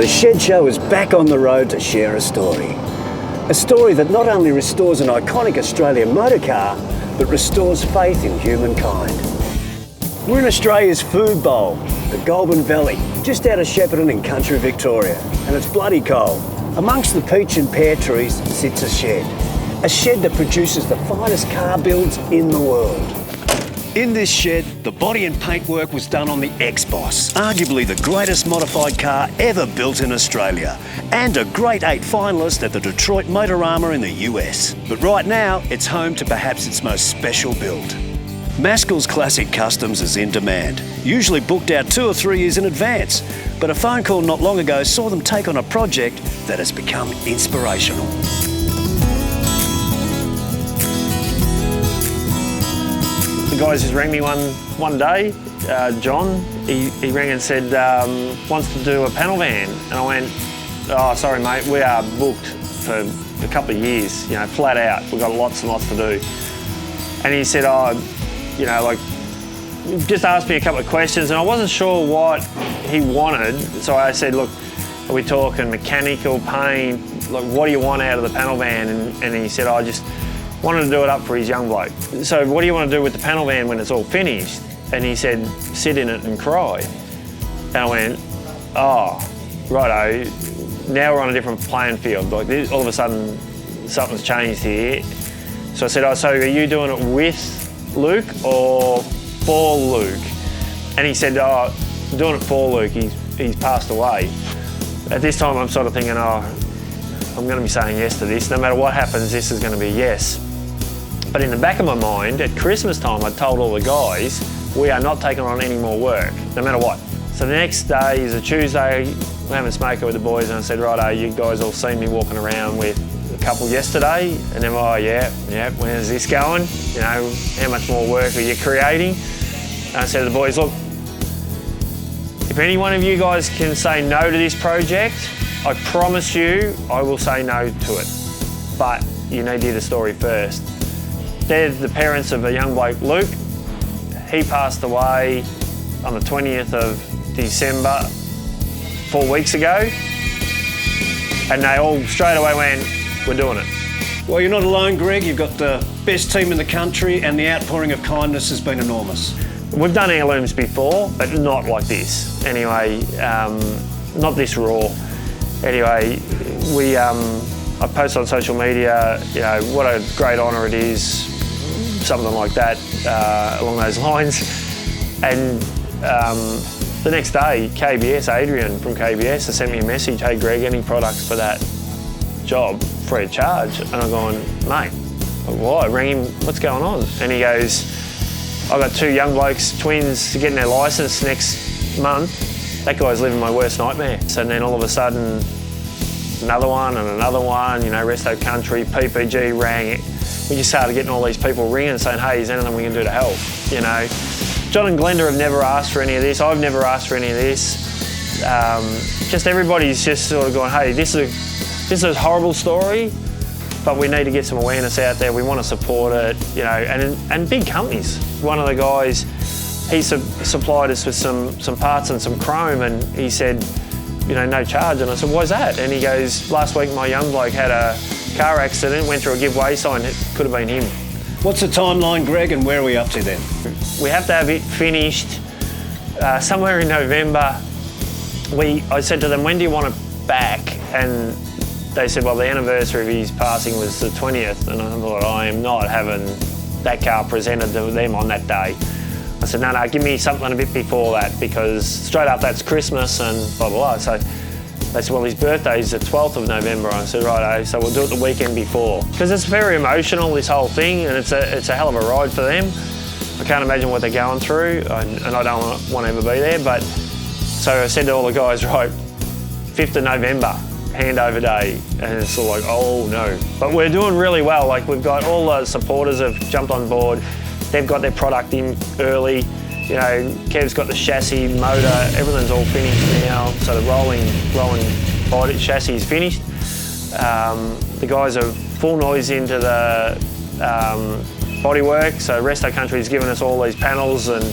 The Shed Show is back on the road to share a story. A story that not only restores an iconic Australian motor car, but restores faith in humankind. We're in Australia's food bowl, the Goulburn Valley, just out of Shepparton in country Victoria, and it's bloody cold. Amongst the peach and pear trees sits a shed that produces the finest car builds in the world. In this shed, the body and paintwork was done on the X-Boss, arguably the greatest modified car ever built in Australia, and a Grade 8 finalist at the Detroit Motorama in the US. But right now, it's home to perhaps its most special build. Maskell's Classic Customs is in demand, usually booked out 2 or 3 years in advance, but a phone call not long ago saw them take on a project that has become inspirational. The guys just rang me one day, John, he rang and said, wants to do a panel van. And I went, oh, sorry mate, we are booked for a couple of years, you know, flat out. We've got lots and lots to do. And he said, oh, you know, like, just asked me a couple of questions and I wasn't sure what he wanted. So I said, look, are we talking mechanical, paint? Like, what do you want out of the panel van? And he said, I just wanted to do it up for his young bloke. So what do you want to do with the panel van when it's all finished? And he said, sit in it and cry. And I went, oh, righto, now we're on a different playing field. Like this, all of a sudden, something's changed here. So I said, oh, so are you doing it with Luke or for Luke? And he said, oh, I'm doing it for Luke, he's passed away. At this time, I'm sort of thinking, oh, I'm going to be saying yes to this. No matter what happens, this is going to be a yes. But in the back of my mind, at Christmas time, I told all the guys, we are not taking on any more work, no matter what. So the next day is a Tuesday, we're having a smoker with the boys, and I said, righto, you guys all seen me walking around with a couple yesterday, and then, oh yeah, where's this going? You know, how much more work are you creating? And I said to the boys, look, if any one of you guys can say no to this project, I promise you I will say no to it. But you need to hear the story first. They're the parents of a young bloke, Luke. He passed away on the 20th of December, 4 weeks ago. And they all straight away went, we're doing it. Well, you're not alone, Greg. You've got the best team in the country and the outpouring of kindness has been enormous. We've done heirlooms before, but not like this. Anyway, not this raw. Anyway, I post on social media, you know, what a great honour it is, something like that, along those lines. And the next day, Adrian from KBS has sent me a message, hey Greg, any products for that job free of charge? And I'm going, mate, why? I rang him, what's going on? And he goes, I've got 2 young blokes, twins, getting their licence next month. That guy's living my worst nightmare. So then all of a sudden, another one and another one, you know, Resto Country, PPG rang. We just started getting all these people ringing and saying, hey, is there anything we can do to help? You know, John and Glenda have never asked for any of this. I've never asked for any of this. Just everybody's just sort of going, hey, this is a horrible story, but we need to get some awareness out there. We want to support it, you know, and big companies. One of the guys, he supplied us with some parts and some chrome, and he said, you know, no charge. And I said, why's that? And he goes, last week my young bloke had a car accident, went through a give way sign, it could have been him. What's the timeline, Greg, and where are we up to then? We have to have it finished somewhere in November. I said to them, when do you want it back? And they said, well, the anniversary of his passing was the 20th. And I thought, I am not having that car presented to them on that day. I said, no, give me something a bit before that, because straight up that's Christmas and blah, blah, blah. So they said, well, his birthday's the 12th of November. I said, righto, so we'll do it the weekend before. Because it's very emotional, this whole thing, and it's a hell of a ride for them. I can't imagine what they're going through, and I don't want to ever be there. But so I said to all the guys, right, 5th of November, handover day, and it's all like, oh no. But we're doing really well. Like, we've got all the supporters have jumped on board. They've got their product in early. You know, Kev's got the chassis, motor, everything's all finished now. So the rolling body chassis is finished. The guys are full noise into the bodywork. So Resto Country's given us all these panels and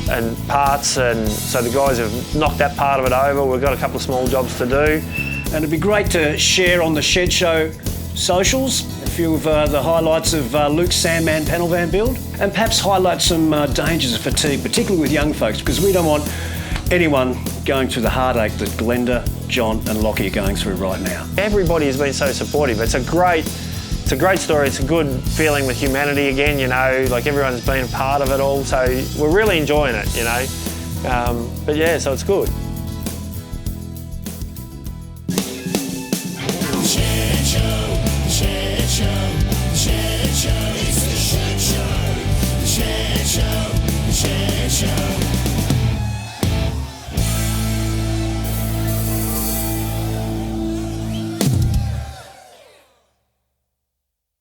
and parts, and so the guys have knocked that part of it over. We've got a couple of small jobs to do. And it'd be great to share on the Shed Show socials a few of the highlights of Luke's Sandman panel van build, and perhaps highlight some dangers of fatigue, particularly with young folks, because we don't want anyone going through the heartache that Glenda, John and Lockie are going through right now. Everybody has been so supportive. It's a great story. It's a good feeling with humanity again, you know, like everyone's been a part of it all, so we're really enjoying it, you know. But yeah, so it's good. Shed Show.